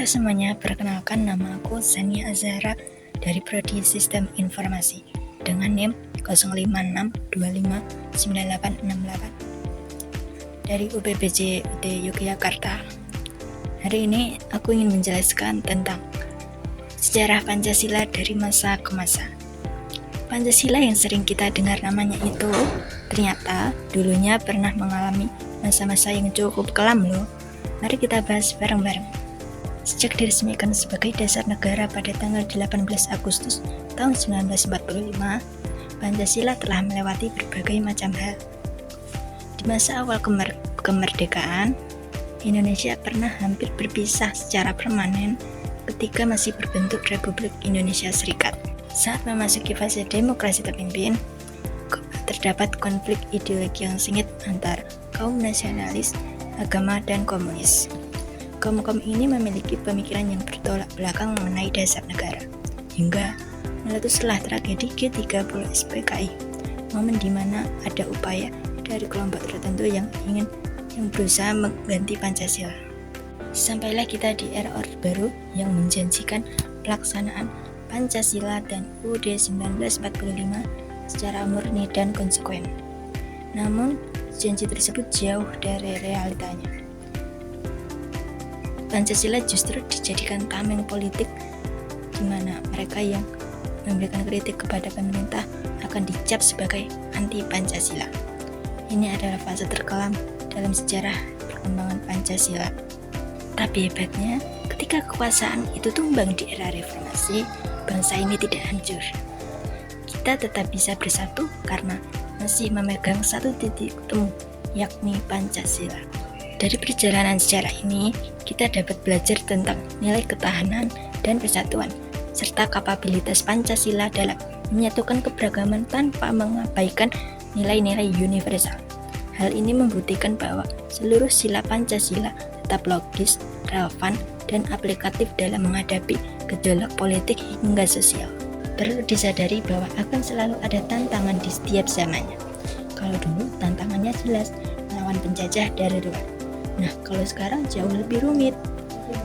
Halo semuanya, perkenalkan nama aku Zania Azhara dari Prodi Sistem Informasi dengan NIM 0562598868 dari UPBJ UT Yogyakarta. Hari ini aku ingin menjelaskan tentang sejarah Pancasila dari masa ke masa. Pancasila yang sering kita dengar namanya itu ternyata dulunya pernah mengalami masa-masa yang cukup kelam loh. Mari kita bahas bareng-bareng. Sejak diresmikan sebagai dasar negara pada tanggal 18 Agustus tahun 1945, Pancasila telah melewati berbagai macam hal. Di masa awal kemerdekaan, Indonesia pernah hampir berpisah secara permanen ketika masih berbentuk Republik Indonesia Serikat. Saat memasuki fase demokrasi terpimpin, terdapat konflik ideologi yang sengit antara kaum nasionalis, agama, dan komunis. Kaum-kaum ini memiliki pemikiran yang bertolak belakang mengenai dasar negara, hingga meletuslah tragedi G30 SPKI, momen di mana ada upaya dari kelompok tertentu yang berusaha mengganti Pancasila. Sampailah kita di era Orde Baru yang menjanjikan pelaksanaan Pancasila dan UUD 1945 secara murni dan konsekuen. Namun, janji tersebut jauh dari realitanya. Pancasila justru dijadikan tameng politik di mana mereka yang memberikan kritik kepada pemerintah akan dicap sebagai anti Pancasila. Ini adalah fase terkelam dalam sejarah perkembangan Pancasila. Tapi hebatnya, ketika kekuasaan itu tumbang di era reformasi, bangsa ini tidak hancur. Kita tetap bisa bersatu karena masih memegang satu titik temu, yakni Pancasila. Dari perjalanan sejarah ini, kita dapat belajar tentang nilai ketahanan dan persatuan, serta kapabilitas Pancasila dalam menyatukan keberagaman tanpa mengabaikan nilai-nilai universal. Hal ini membuktikan bahwa seluruh sila Pancasila tetap logis, relevan, dan aplikatif dalam menghadapi gejolak politik hingga sosial. Perlu disadari bahwa akan selalu ada tantangan di setiap zamannya. Kalau dulu tantangannya jelas, melawan penjajah dari luar. Nah, kalau sekarang jauh lebih rumit.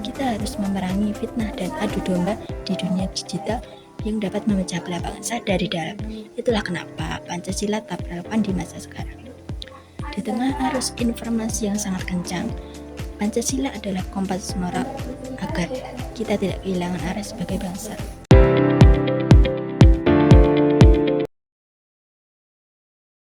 Kita harus memerangi fitnah dan adu domba di dunia digital yang dapat memecah belah bangsa dari dalam. Itulah kenapa Pancasila tetap relevan di masa sekarang. Di tengah arus informasi yang sangat kencang, Pancasila adalah kompas moral agar kita tidak kehilangan arah sebagai bangsa.